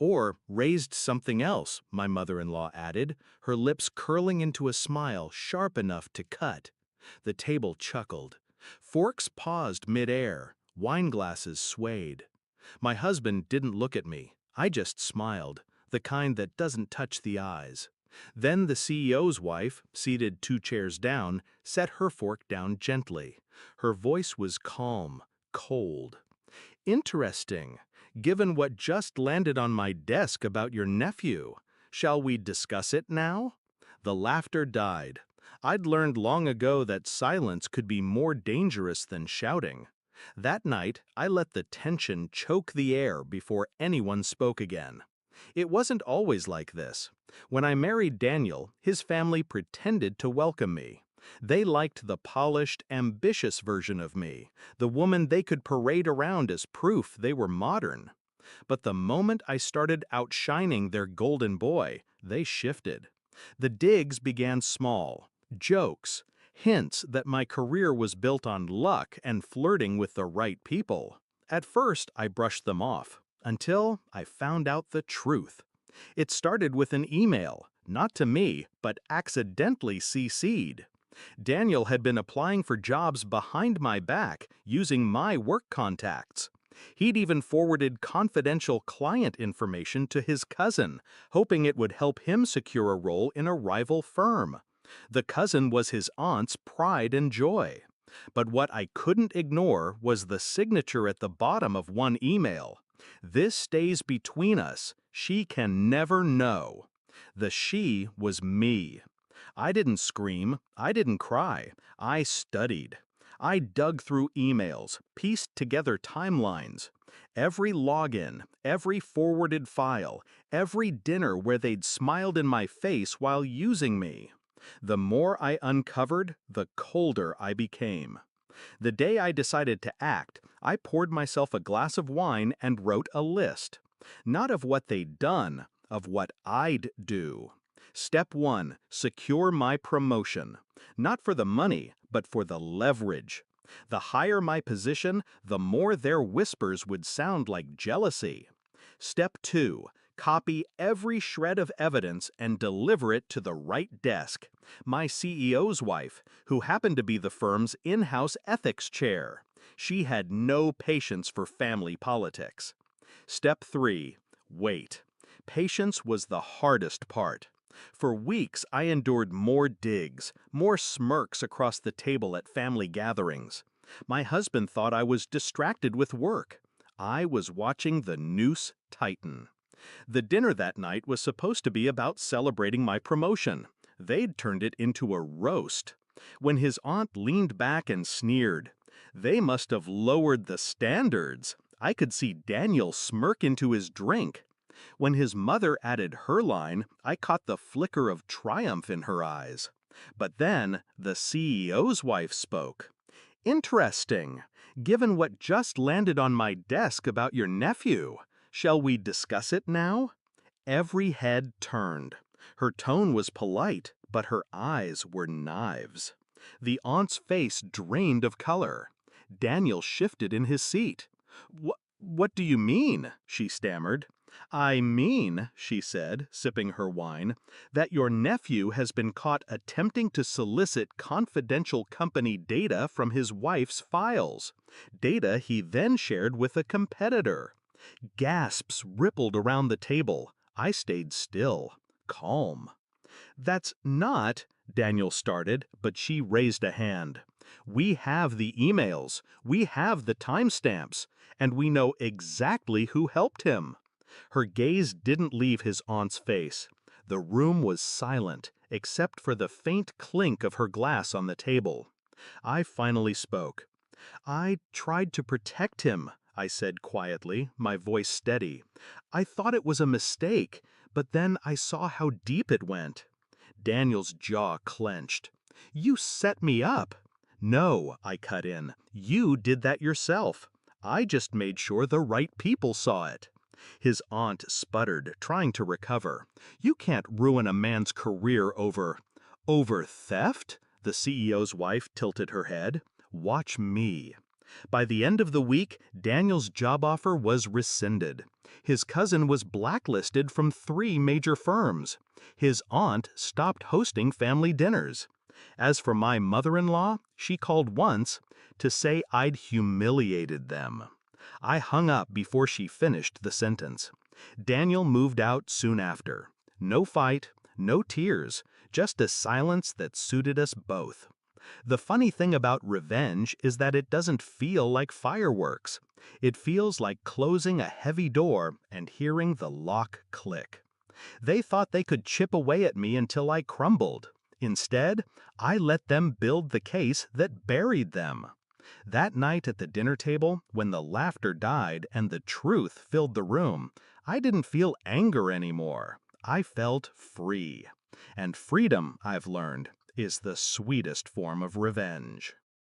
Or raised something else, my mother-in-law added, her lips curling into a smile sharp enough to cut. The table chuckled. Forks paused mid-air, wine glasses swayed. My husband didn't look at me. I just smiled, the kind that doesn't touch the eyes. Then the CEO's wife, seated 2 chairs down, set her fork down gently. Her voice was calm, cold. Interesting. Given what just landed on my desk about your nephew, shall we discuss it now? The laughter died. I'd learned long ago that silence could be more dangerous than shouting. That night, I let the tension choke the air before anyone spoke again. It wasn't always like this. When I married Daniel, his family pretended to welcome me. They liked the polished, ambitious version of me, the woman they could parade around as proof they were modern. But the moment I started outshining their golden boy, they shifted. The digs began small, jokes, hints that my career was built on luck and flirting with the right people. At first, I brushed them off, until I found out the truth. It started with an email, not to me, but accidentally CC'd. Daniel had been applying for jobs behind my back, using my work contacts. He'd even forwarded confidential client information to his cousin, hoping it would help him secure a role in a rival firm. The cousin was his aunt's pride and joy. But what I couldn't ignore was the signature at the bottom of one email. "This stays between us. She can never know." The she was me. I didn't scream, I didn't cry, I studied. I dug through emails, pieced together timelines. Every login, every forwarded file, every dinner where they'd smiled in my face while using me. The more I uncovered, the colder I became. The day I decided to act, I poured myself a glass of wine and wrote a list. Not of what they'd done, of what I'd do. Step 1, secure my promotion. Not for the money, but for the leverage. The higher my position, the more their whispers would sound like jealousy. Step 2, copy every shred of evidence and deliver it to the right desk. My CEO's wife, who happened to be the firm's in-house ethics chair. She had no patience for family politics. Step 3, wait. Patience was the hardest part. For weeks, I endured more digs, more smirks across the table at family gatherings. My husband thought I was distracted with work. I was watching the noose tighten. The dinner that night was supposed to be about celebrating my promotion. They'd turned it into a roast. When his aunt leaned back and sneered, "They must have lowered the standards." I could see Daniel smirk into his drink. When his mother added her line, I caught the flicker of triumph in her eyes. But then the CEO's wife spoke. "Interesting. Given what just landed on my desk about your nephew, shall we discuss it now?" Every head turned. Her tone was polite, but her eyes were knives. The aunt's face drained of color. Daniel shifted in his seat. What do you mean?" she stammered. "I mean," she said, sipping her wine, "that your nephew has been caught attempting to solicit confidential company data from his wife's files, data he then shared with a competitor." Gasps rippled around the table. I stayed still, calm. "That's not," Daniel started, but she raised a hand. "We have the emails, we have the timestamps, and we know exactly who helped him." Her gaze didn't leave his aunt's face. The room was silent, except for the faint clink of her glass on the table. I finally spoke. "I tried to protect him," I said quietly, my voice steady. "I thought it was a mistake, but then I saw how deep it went." Daniel's jaw clenched. "You set me up." "No," I cut in. "You did that yourself. I just made sure the right people saw it." His aunt sputtered, trying to recover. "You can't ruin a man's career over theft?" The CEO's wife tilted her head. "Watch me." By the end of the week, Daniel's job offer was rescinded. His cousin was blacklisted from 3 major firms. His aunt stopped hosting family dinners. As for my mother-in-law, she called once to say I'd humiliated them. I hung up before she finished the sentence. Daniel moved out soon after. No fight, no tears, just a silence that suited us both. The funny thing about revenge is that it doesn't feel like fireworks. It feels like closing a heavy door and hearing the lock click. They thought they could chip away at me until I crumbled. Instead, I let them build the case that buried them. That night at the dinner table, when the laughter died and the truth filled the room, I didn't feel anger anymore. I felt free. And freedom, I've learned, is the sweetest form of revenge.